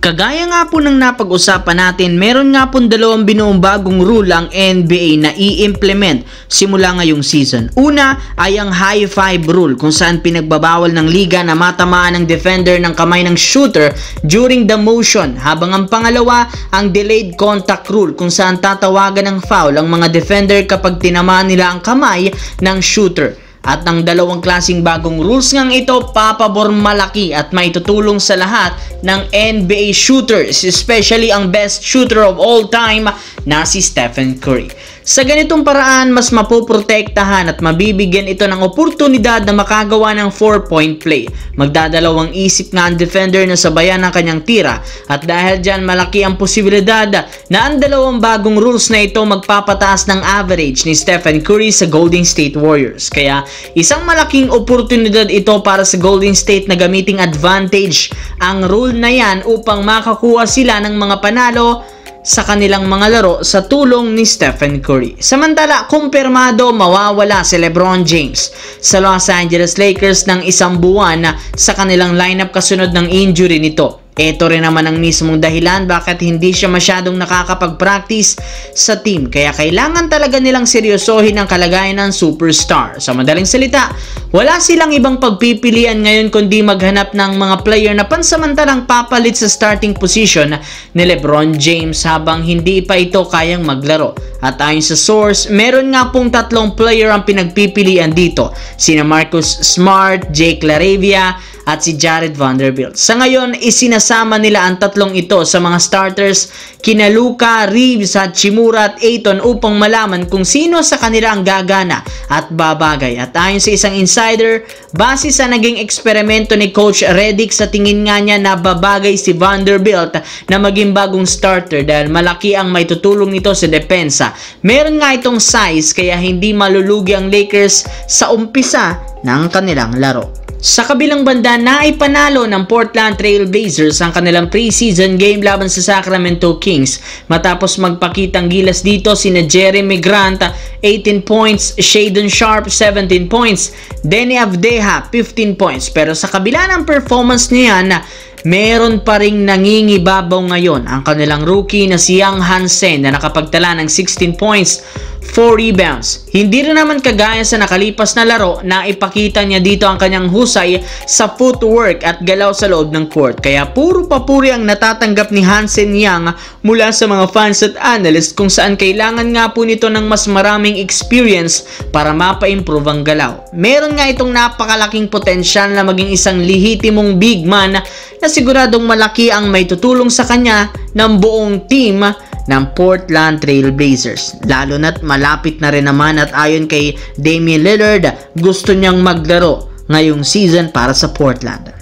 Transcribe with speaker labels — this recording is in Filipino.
Speaker 1: Kagaya nga po ng napag-usapan natin, meron nga po dalawang binuong bagong rule ang NBA na i-implement simula ngayong season. Una ay ang high five rule kung saan pinagbabawal ng liga na matamaan ng defender ng kamay ng shooter during the motion. Habang ang pangalawa, ang delayed contact rule kung saan tatawagan ng foul ang mga defender kapag tinamaan nila ang kamay ng shooter. At ang dalawang klaseng bagong rules ngang ito, papabor malaki at maitutulong sa lahat ng NBA shooters, especially ang best shooter of all time na si Stephen Curry. Sa ganitong paraan, mas mapoprotektahan at mabibigyan ito ng oportunidad na makagawa ng 4-point play. Magdadalawang isip nga ang defender na sabayan ng kanyang tira at dahil dyan malaki ang posibilidad na ang dalawang bagong rules na ito magpapataas ng average ni Stephen Curry sa Golden State Warriors. Kaya isang malaking oportunidad ito para sa Golden State na gamiting advantage ang rule na yan upang makakuha sila ng mga panalo sa kanilang mga laro sa tulong ni Stephen Curry. Samantala, kumpirmado mawawala si LeBron James sa Los Angeles Lakers ng isang buwan sa kanilang lineup kasunod ng injury nito. Ito rin naman ang mismong dahilan bakit hindi siya masyadong nakakapag-practice sa team. Kaya kailangan talaga nilang seryosohin ang kalagayan ng superstar. Sa madaling salita, wala silang ibang pagpipilian ngayon kundi maghanap ng mga player na pansamantalang papalit sa starting position ni LeBron James habang hindi pa ito kayang maglaro. At ayon sa source, meron nga pong 3 player ang pinagpipilian dito. Sina Marcus Smart, Jake LaRavia, at si Jared Vanderbilt. Sa ngayon, isinasama nila ang 3 ito sa mga starters kina Luka, Reeves, Hachimura at Ayton upang malaman kung sino sa kanila ang gagana at babagay. At ayon sa isang insider, base sa naging eksperimento ni Coach Redick, sa tingin nga niya na babagay si Vanderbilt na maging bagong starter dahil malaki ang may tutulong nito sa depensa. Meron nga itong size kaya hindi malulugi ang Lakers sa umpisa ng kanilang laro. Sa kabilang banda, naipanalo ng Portland Trail Blazers ang kanilang preseason game laban sa Sacramento Kings. Matapos magpakitang gilas dito sina Jeremy Grant 18 points, Shaedon Sharpe 17 points, Deni Avdija 15 points. Pero sa kabila ng performance niyan, meron pa ring nangingibabaw ngayon ang kanilang rookie na si Young Hansen na nakapagtala ng 16 points, 4 rebounds. Hindi rin naman kagaya sa nakalipas na laro na ipakita niya dito ang kanyang husay sa footwork at galaw sa loob ng court. Kaya puro papuri ang natatanggap ni Hansen Young mula sa mga fans at analysts kung saan kailangan nga po nito ng mas maraming experience para mapa-improve ang galaw. Meron nga itong napakalaking potensyal na maging isang lehitimong big man na siguradong malaki ang may tutulong sa kanya ng buong team ng Portland Trail Blazers. Lalo na't malapit na rin naman at ayon kay Damian Lillard, gusto niyang maglaro ngayong season para sa Portland.